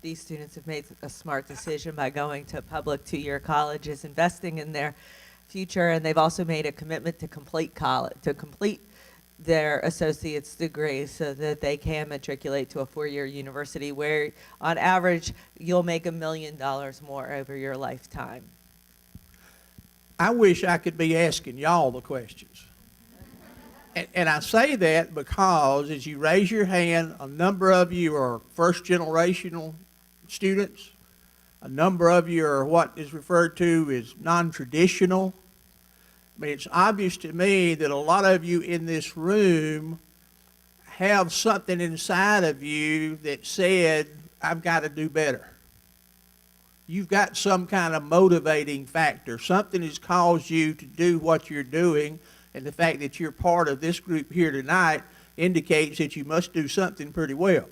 these students have made a smart decision by going to public two-year colleges, investing in their future, and they've also made a commitment to complete college, to complete their associate's degree so that they can matriculate to a four-year university where, on average, you'll make $1 million more over your lifetime. I wish I could be asking y'all the questions. And I say that because as you raise your hand, a number of you are first-generational students. A number of you are what is referred to as non-traditional. I mean, it's obvious to me that a lot of you in this room have something inside of you that said, I've got to do better. You've got some kind of motivating factor. Something has caused you to do what you're doing, and the fact that you're part of this group here tonight indicates that you must do something pretty well.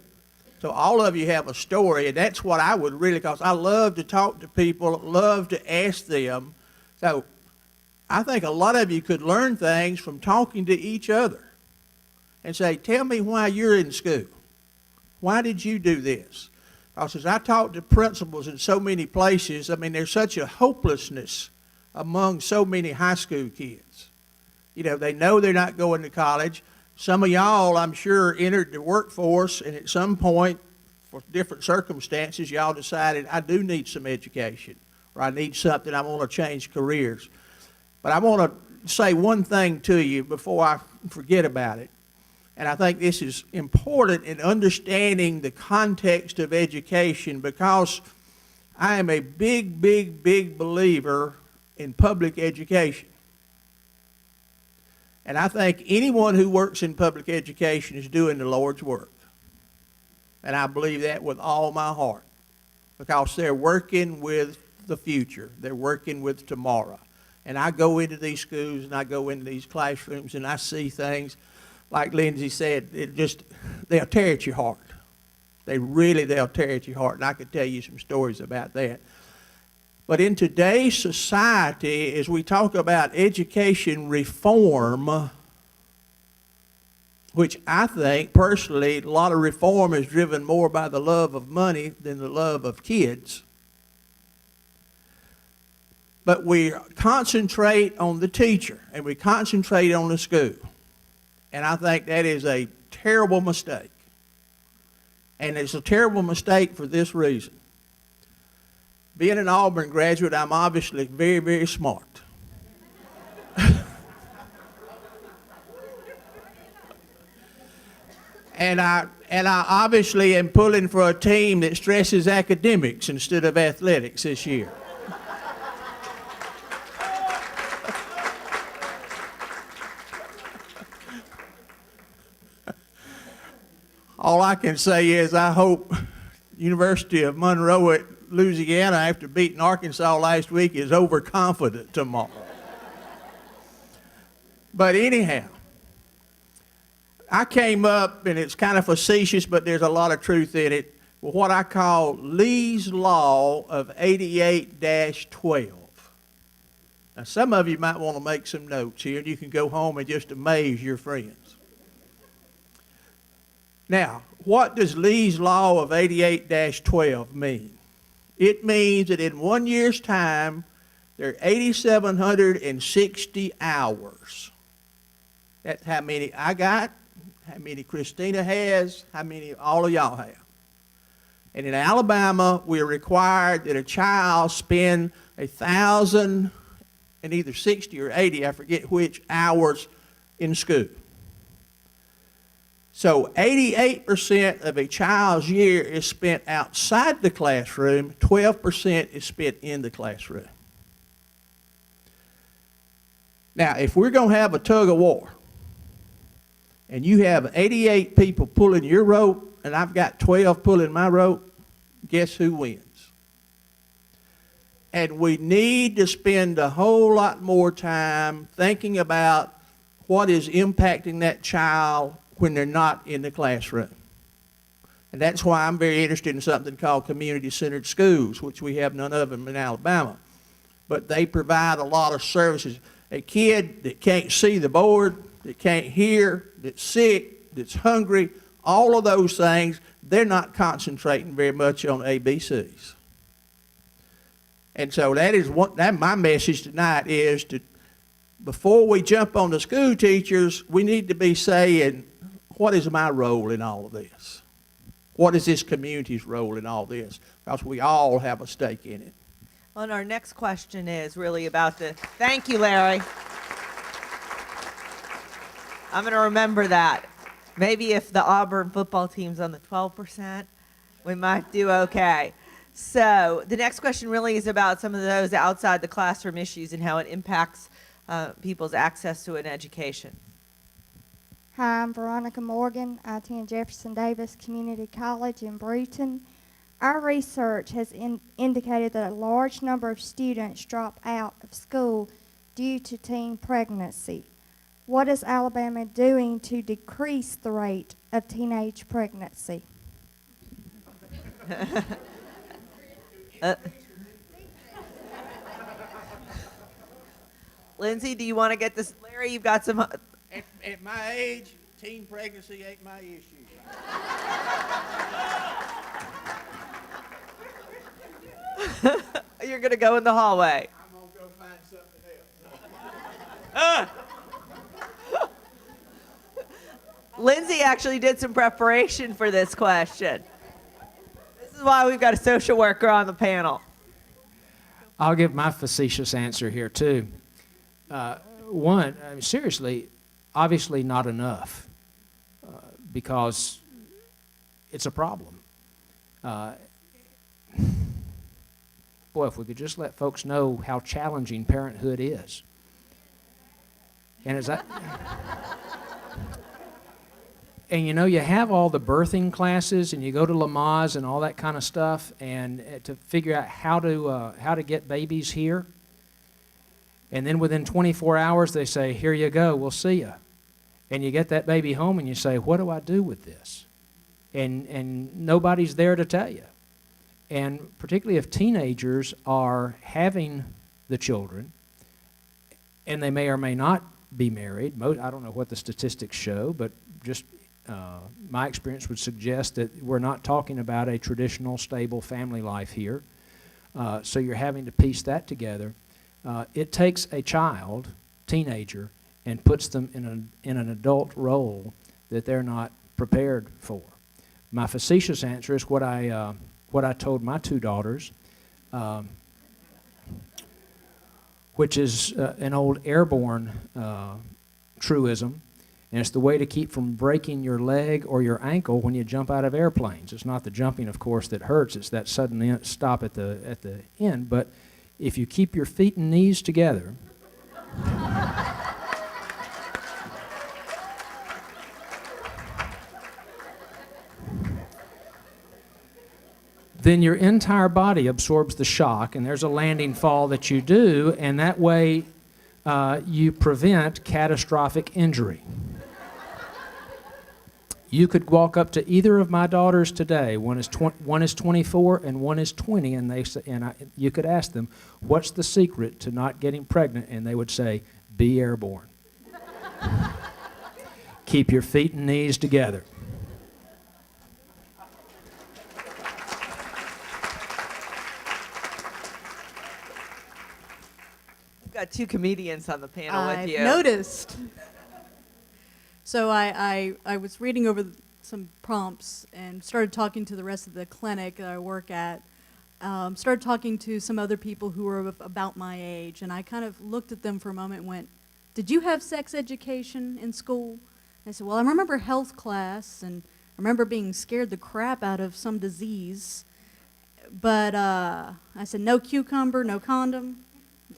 So all of you have a story, and that's what I would really, because I love to talk to people, love to ask them. So I think a lot of you could learn things from talking to each other and say, tell me why you're in school. Why did you do this? Because as I talk to principals in so many places, I mean, there's such a hopelessness among so many high school kids. You know, they know they're not going to college. Some of y'all, I'm sure, entered the workforce, and at some point, for different circumstances, y'all decided, I do need some education, or I need something, I want to change careers. But I want to say one thing to you before I forget about it. And I think this is important in understanding the context of education, because I am a big, big, big believer in public education. And I think anyone who works in public education is doing the Lord's work. And I believe that with all my heart, because they're working with the future. They're working with tomorrow. And I go into these schools and I go into these classrooms and I see things, like Lindsay said, they'll tear at your heart. They'll tear at your heart. And I could tell you some stories about that. But in today's society, as we talk about education reform, which I think personally, a lot of reform is driven more by the love of money than the love of kids. But we concentrate on the teacher and we concentrate on the school. And I think that is a terrible mistake. And it's a terrible mistake for this reason. Being an Auburn graduate, I'm obviously very, very smart. And I obviously am pulling for a team that stresses academics instead of athletics this year. All I can say is I hope University of Monroe at Louisiana, after beating Arkansas last week, is overconfident tomorrow. But anyhow, I came up, and it's kind of facetious, but there's a lot of truth in it, with what I call Lee's Law of 88-12. Now, some of you might want to make some notes here, and you can go home and just amaze your friends. Now, what does Lee's Law of 88-12 mean? It means that in 1 year's time, there are 8,760 hours. That's how many I got, how many Kristina has, how many all of y'all have. And in Alabama, we're required that a child spend 1,000 and either 60 or 80, I forget which, hours in school. So 88% of a child's year is spent outside the classroom, 12% is spent in the classroom. Now, if we're going to have a tug of war, and you have 88 people pulling your rope, and I've got 12 pulling my rope, guess who wins? And we need to spend a whole lot more time thinking about what is impacting that child when they're not in the classroom. And that's why I'm very interested in something called community-centered schools, which we have none of them in Alabama. But they provide a lot of services. A kid that can't see the board, that can't hear, that's sick, that's hungry, all of those things, they're not concentrating very much on ABCs. And so that my message tonight is to, before we jump on the school teachers, we need to be saying, what is my role in all of this? What is this community's role in all this? Because we all have a stake in it. Well, and our next question is really about thank you, Larry. I'm going to remember that. Maybe if the Auburn football team's on the 12%, we might do okay. So the next question really is about some of those outside the classroom issues and how it impacts people's access to an education. Hi, I'm Veronica Morgan. I attend Jefferson Davis Community College in Brewton. Our research has indicated that a large number of students drop out of school due to teen pregnancy. What is Alabama doing to decrease the rate of teenage pregnancy? Lindsay, do you want to get this? Larry, you've got some. At my age, teen pregnancy ain't my issue. You're going to go in the hallway. I'm going to go find something else. Lindsay actually did some preparation for this question. This is why we've got a social worker on the panel. I'll give my facetious answer here, too. One, I mean, seriously, obviously not enough because it's a problem. Boy, if we could just let folks know how challenging parenthood is. And as and you know, you have all the birthing classes, and you go to Lamaze and all that kind of stuff, and to figure out how to get babies here. And then within 24 hours, they say, "Here you go, we'll see you." And you get that baby home, and you say, "What do I do with this?" And nobody's there to tell you. And particularly if teenagers are having the children, and they may or may not be married. I don't know what the statistics show, but just my experience would suggest that we're not talking about a traditional, stable family life here. So you're having to piece that together. It takes a child, teenager, and puts them in an adult role that they're not prepared for. My facetious answer is what I told my two daughters, which is an old airborne truism, and it's the way to keep from breaking your leg or your ankle when you jump out of airplanes. It's not the jumping, of course, that hurts. It's that sudden stop at the end. But if you keep your feet and knees together, then your entire body absorbs the shock, and there's a landing fall that you do, and that way you prevent catastrophic injury. You could walk up to either of my daughters today. One is 24 and one is 20, and you could ask them, "What's the secret to not getting pregnant?" And they would say, "Be airborne." Keep your feet and knees together. We've got two comedians on the panel with you. I've noticed. So I was reading over some prompts and started talking to the rest of the clinic that I work at. Started talking to some other people who were about my age, and I kind of looked at them for a moment and went, "Did you have sex education in school?" And I said, "Well, I remember health class, and I remember being scared the crap out of some disease. But I said, no cucumber, no condom?"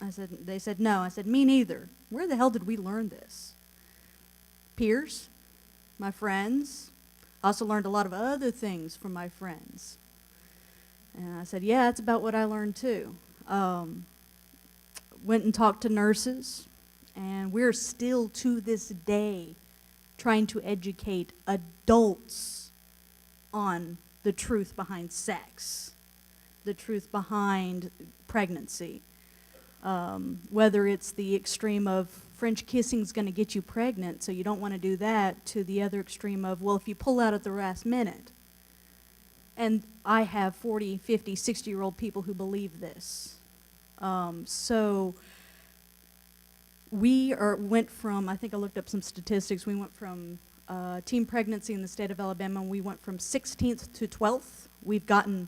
They said, "No." I said, "Me neither. Where the hell did we learn this?" Peers, my friends. I also learned a lot of other things from my friends. And I said, "Yeah, that's about what I learned too." Went and talked to nurses, and we're still to this day trying to educate adults on the truth behind sex, the truth behind pregnancy. Whether it's the extreme of French kissing's going to get you pregnant, so you don't want to do that, to the other extreme of, well, if you pull out at the last minute. And I have 40, 50, 60-year-old people who believe this. So we went from, I think I looked up some statistics, we went from teen pregnancy in the state of Alabama, we went from 16th to 12th. We've gotten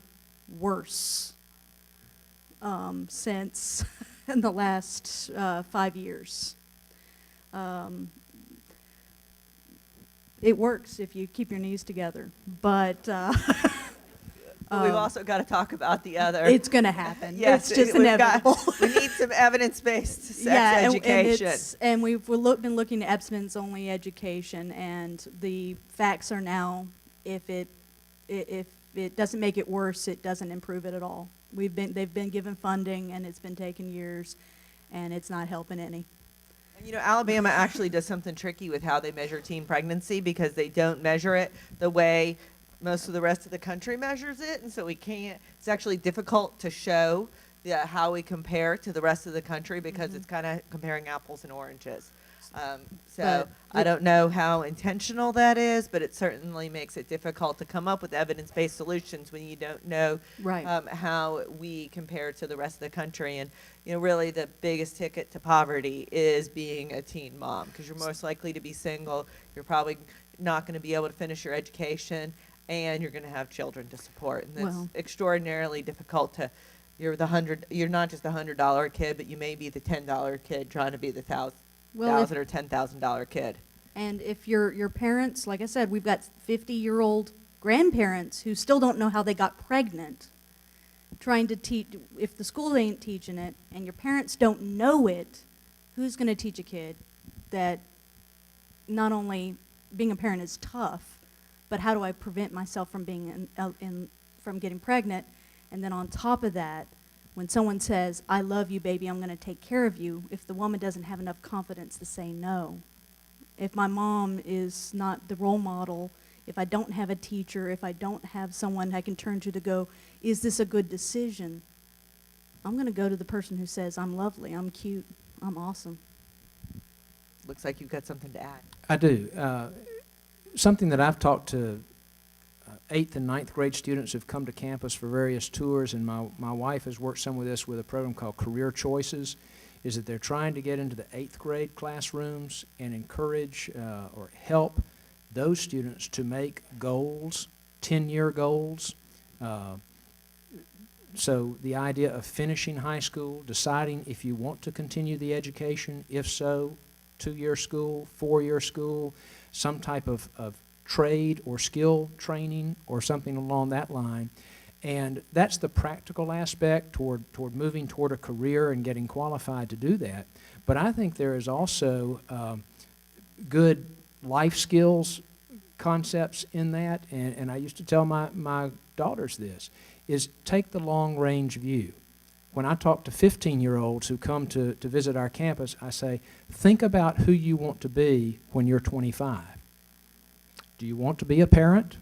worse since in the last 5 years. It works if you keep your knees together, but But we've also got to talk about the other. it's going to happen. Yes, it's just we've got- inevitable. we need some evidence-based sex education. And we've been looking at abstinence-only education, and the facts are now, if it doesn't make it worse, it doesn't improve it at all. They've been given funding, and it's been taking years, and it's not helping any. You know, Alabama actually does something tricky with how they measure teen pregnancy, because they don't measure it the way most of the rest of the country measures it, and so we can't, it's actually difficult to show how we compare to the rest of the country, because it's kind of comparing apples and oranges. So I don't know how intentional that is, but it certainly makes it difficult to come up with evidence-based solutions when you don't know Right. how we compare to the rest of the country. And, you know, really the biggest ticket to poverty is being a teen mom, because you're most likely to be single, you're probably not going to be able to finish your education, and you're going to have children to support. And it's Well- extraordinarily difficult to, you're not just a $100 kid, but you may be the $10 kid trying to be the Well, $1,000 or $10,000 kid. And if your parents, like I said, we've got 50-year-old grandparents who still don't know how they got pregnant, trying to teach, if the school ain't teaching it and your parents don't know it, who's going to teach a kid that not only being a parent is tough, but how do I prevent myself from being from getting pregnant? And then on top of that, when someone says, I love you, baby, I'm going to take care of you, if the woman doesn't have enough confidence to say no, if my mom is not the role model, if I don't have a teacher, if I don't have someone I can turn to go, is this a good decision? I'm going to go to the person who says, I'm lovely, I'm cute, I'm awesome. Looks like you've got something to add. I do. Something that I've talked to 8th and 9th grade students who've come to campus for various tours, and my wife has worked some with this with a program called Career Choices, is that they're trying to get into the 8th grade classrooms and encourage or help those students to make goals, 10-year goals. So the idea of finishing high school, deciding if you want to continue the education, if so, 2-year school, 4-year school, some type of trade or skill training or something along that line. And that's the practical aspect toward moving toward a career and getting qualified to do that. But I think there is also good life skills concepts in that, and I used to tell my daughters this, is take the long-range view. When I talk to 15-year-olds who come to visit our campus, I say, think about who you want to be when you're 25. Do you want to be a parent?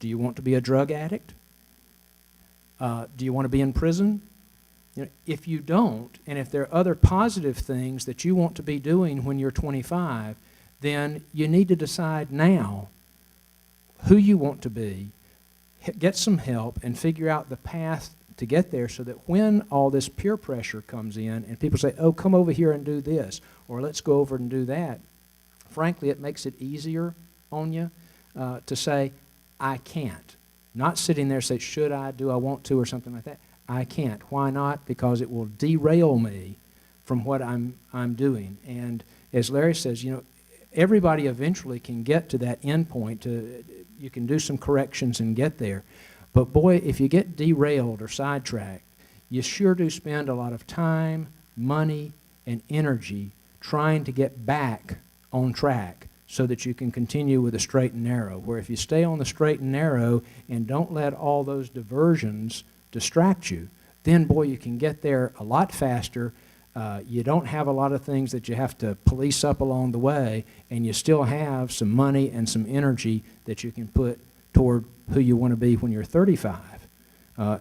Do you want to be a drug addict? Do you want to be in prison? You know, if you don't, and if there are other positive things that you want to be doing when you're 25, then you need to decide now who you want to be, get some help, and figure out the path to get there, so that when all this peer pressure comes in and people say, oh, come over here and do this, or let's go over and do that, frankly, it makes it easier on you to say, I can't. Not sitting there saying, should I, do I want to, or something like that. I can't. Why not? Because it will derail me from what I'm doing. And as Larry says, you know, everybody eventually can get to that end point. You can do some corrections and get there. But boy, if you get derailed or sidetracked, you sure do spend a lot of time, money, and energy trying to get back on track so that you can continue with the straight and narrow. Where if you stay on the straight and narrow and don't let all those diversions distract you, then boy, you can get there a lot faster. You don't have a lot of things that you have to police up along the way, and you still have some money and some energy that you can put toward who you want to be when you're 35,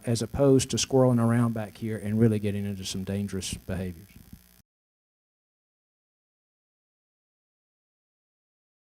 as opposed to squirreling around back here and really getting into some dangerous behaviors.